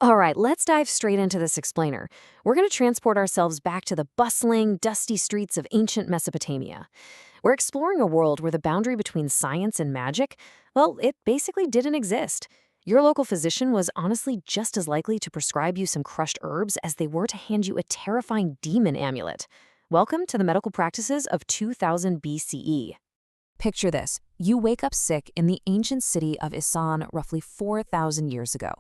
All right, let's dive straight into this explainer. We're going to transport ourselves back to the bustling, dusty streets of ancient Mesopotamia. We're exploring a world where the boundary between science and magic, well, it basically didn't exist. Your local physician was honestly just as likely to prescribe you some crushed herbs as they were to hand you a terrifying demon amulet. Welcome to the medical practices of 2000 BCE. Picture this. You wake up sick in the ancient city of Isan roughly 4,000 years ago.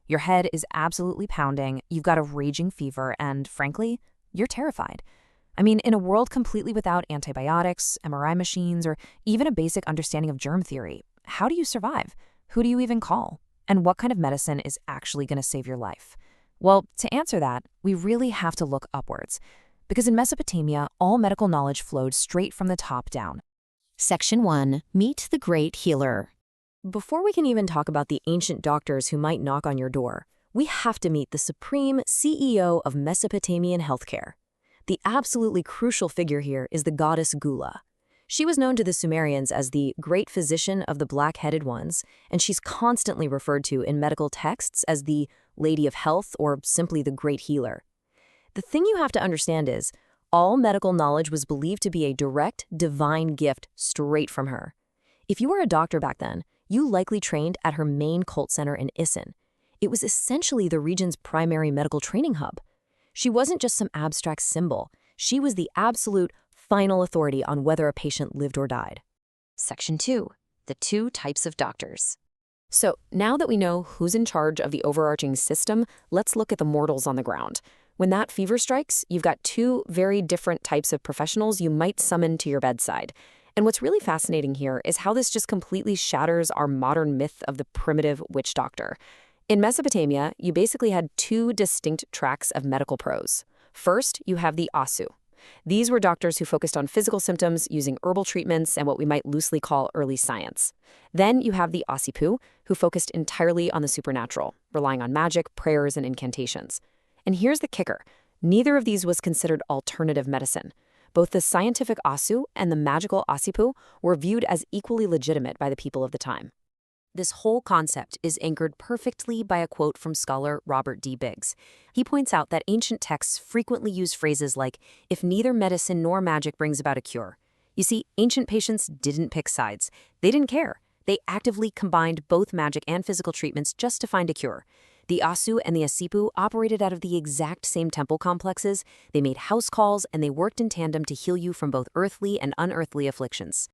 Your head is absolutely pounding, you've got a raging fever, and frankly, you're terrified. I mean, in a world completely without antibiotics, MRI machines, or even a basic understanding of germ theory, how do you survive? Who do you even call? And what kind of medicine is actually going to save your life? Well, to answer that, we really have to look upwards. Because in Mesopotamia, all medical knowledge flowed straight from the top down. Section 1. Meet the Great Healer. Before we can even talk about the ancient doctors who might knock on your door, we have to meet the supreme CEO of Mesopotamian healthcare. The absolutely crucial figure here is the goddess Gula. She was known to the Sumerians as the great physician of the black-headed ones, and she's constantly referred to in medical texts as the Lady of Health or simply the Great Healer. The thing you have to understand is, all medical knowledge was believed to be a direct, divine gift straight from her. If you were a doctor back then, you likely trained at her main cult center in Isin. It was essentially the region's primary medical training hub. She wasn't just some abstract symbol. She was the absolute final authority on whether a patient lived or died. Section 2. The two types of doctors. So now that we know who's in charge of the overarching system, let's look at the mortals on the ground. When that fever strikes, you've got two very different types of professionals you might summon to your bedside. And what's really fascinating here is how this just completely shatters our modern myth of the primitive witch doctor. In Mesopotamia, you basically had two distinct tracks of medical pros. First, you have the Asu. These were doctors who focused on physical symptoms using herbal treatments and what we might loosely call early science. Then you have the Asipu, who focused entirely on the supernatural, relying on magic, prayers, and incantations. And here's the kicker. Neither of these was considered alternative medicine. Both the scientific Asu and the magical Asipu were viewed as equally legitimate by the people of the time. This whole concept is anchored perfectly by a quote from scholar Robert D. Biggs. He points out that ancient texts frequently use phrases like, "if neither medicine nor magic brings about a cure." You see, ancient patients didn't pick sides. They didn't care. They actively combined both magic and physical treatments just to find a cure. The Asu and the Asipu operated out of the exact same temple complexes, they made house calls, and they worked in tandem to heal you from both earthly and unearthly afflictions.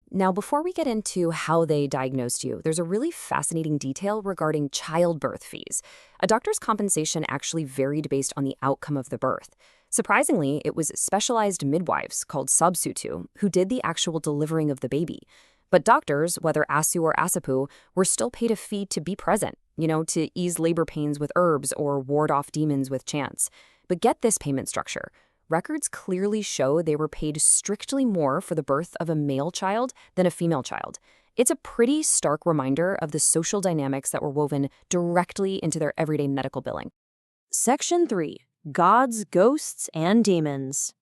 Now, before we get into how they diagnosed you, there's a really fascinating detail regarding childbirth fees. A doctor's compensation actually varied based on the outcome of the birth. Surprisingly, it was specialized midwives, called subsutu, who did the actual delivering of the baby. But doctors, whether Asu or Asipu, were still paid a fee to be present, to ease labor pains with herbs or ward off demons with chants. But get this payment structure. Records clearly show they were paid strictly more for the birth of a male child than a female child. It's a pretty stark reminder of the social dynamics that were woven directly into their everyday medical billing. Section 3. Gods, Ghosts, and Demons.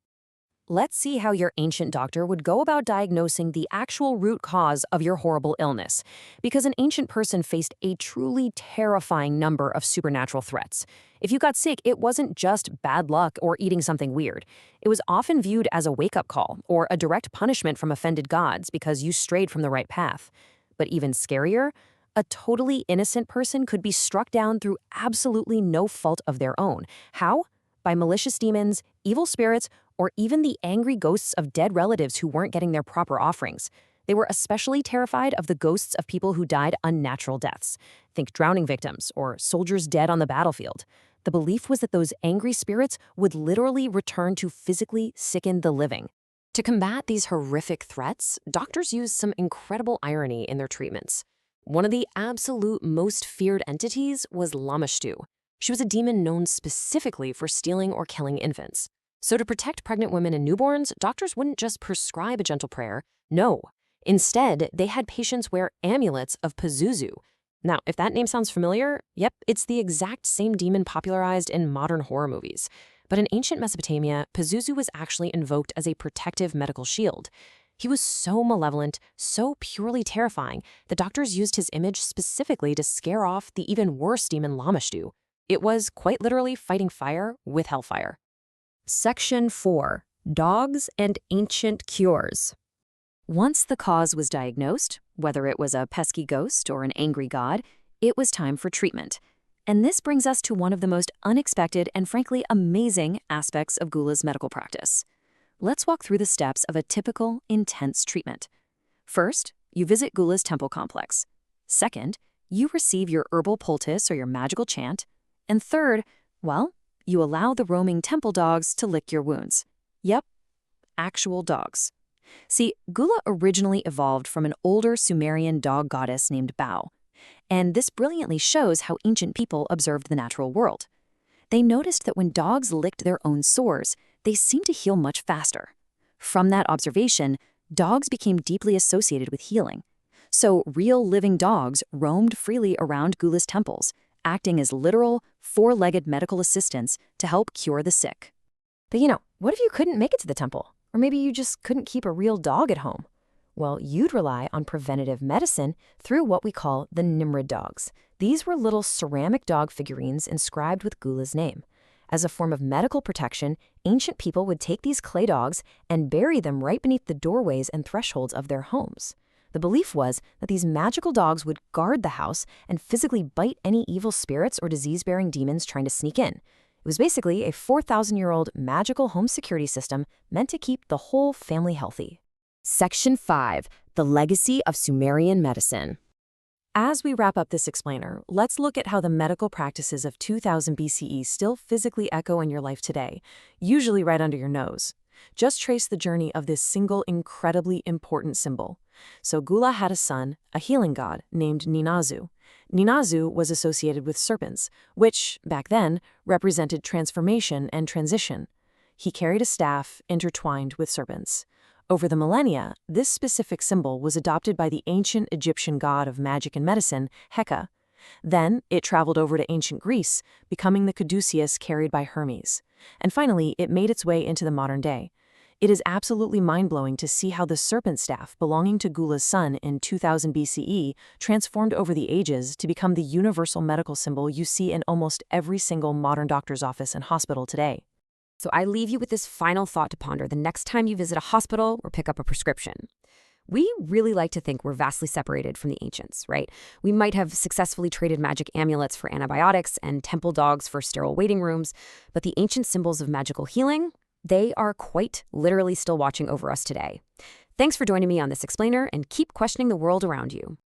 Let's see how your ancient doctor would go about diagnosing the actual root cause of your horrible illness, because an ancient person faced a truly terrifying number of supernatural threats. If you got sick, it wasn't just bad luck or eating something weird. It was often viewed as a wake-up call or a direct punishment from offended gods because you strayed from the right path. But even scarier, a totally innocent person could be struck down through absolutely no fault of their own. How? By malicious demons, evil spirits, or even the angry ghosts of dead relatives who weren't getting their proper offerings. They were especially terrified of the ghosts of people who died unnatural deaths. Think drowning victims or soldiers dead on the battlefield. The belief was that those angry spirits would literally return to physically sicken the living. To combat these horrific threats, doctors used some incredible irony in their treatments. One of the absolute most feared entities was Lamashtu. She was a demon known specifically for stealing or killing infants. So to protect pregnant women and newborns, doctors wouldn't just prescribe a gentle prayer. No. Instead, they had patients wear amulets of Pazuzu. Now, if that name sounds familiar, yep, it's the exact same demon popularized in modern horror movies. But in ancient Mesopotamia, Pazuzu was actually invoked as a protective medical shield. He was so malevolent, so purely terrifying, that doctors used his image specifically to scare off the even worse demon Lamashtu. It was quite literally fighting fire with hellfire. Section 4. Dogs and Ancient Cures. Once the cause was diagnosed, whether it was a pesky ghost or an angry god, it was time for treatment. And this brings us to one of the most unexpected and frankly amazing aspects of Gula's medical practice. Let's walk through the steps of a typical, intense treatment. First, you visit Gula's temple complex. Second, you receive your herbal poultice or your magical chant. And third, well, you allow the roaming temple dogs to lick your wounds. Yep, actual dogs. See, Gula originally evolved from an older Sumerian dog goddess named Bao. And this brilliantly shows how ancient people observed the natural world. They noticed that when dogs licked their own sores, they seemed to heal much faster. From that observation, dogs became deeply associated with healing. So real living dogs roamed freely around Gula's temples, acting as literal, four-legged medical assistants to help cure the sick. But what if you couldn't make it to the temple? Or maybe you just couldn't keep a real dog at home? Well, you'd rely on preventative medicine through what we call the Nimrod dogs. These were little ceramic dog figurines inscribed with Gula's name. As a form of medical protection, ancient people would take these clay dogs and bury them right beneath the doorways and thresholds of their homes. The belief was that these magical dogs would guard the house and physically bite any evil spirits or disease-bearing demons trying to sneak in. It was basically a 4,000-year-old magical home security system meant to keep the whole family healthy. Section 5. The Legacy of Sumerian Medicine. As we wrap up this explainer, let's look at how the medical practices of 2000 BCE still physically echo in your life today, usually right under your nose. Just trace the journey of this single incredibly important symbol. So Gula had a son, a healing god, named Ninazu. Ninazu was associated with serpents, which, back then, represented transformation and transition. He carried a staff intertwined with serpents. Over the millennia, this specific symbol was adopted by the ancient Egyptian god of magic and medicine, Heka. Then, it traveled over to ancient Greece, becoming the caduceus carried by Hermes. And finally, it made its way into the modern day. It is absolutely mind-blowing to see how the serpent staff belonging to Gula's son in 2000 BCE transformed over the ages to become the universal medical symbol you see in almost every single modern doctor's office and hospital today. So I leave you with this final thought to ponder the next time you visit a hospital or pick up a prescription. We really like to think we're vastly separated from the ancients, right? We might have successfully traded magic amulets for antibiotics and temple dogs for sterile waiting rooms, but the ancient symbols of magical healing, they are quite literally still watching over us today. Thanks for joining me on this explainer, and keep questioning the world around you.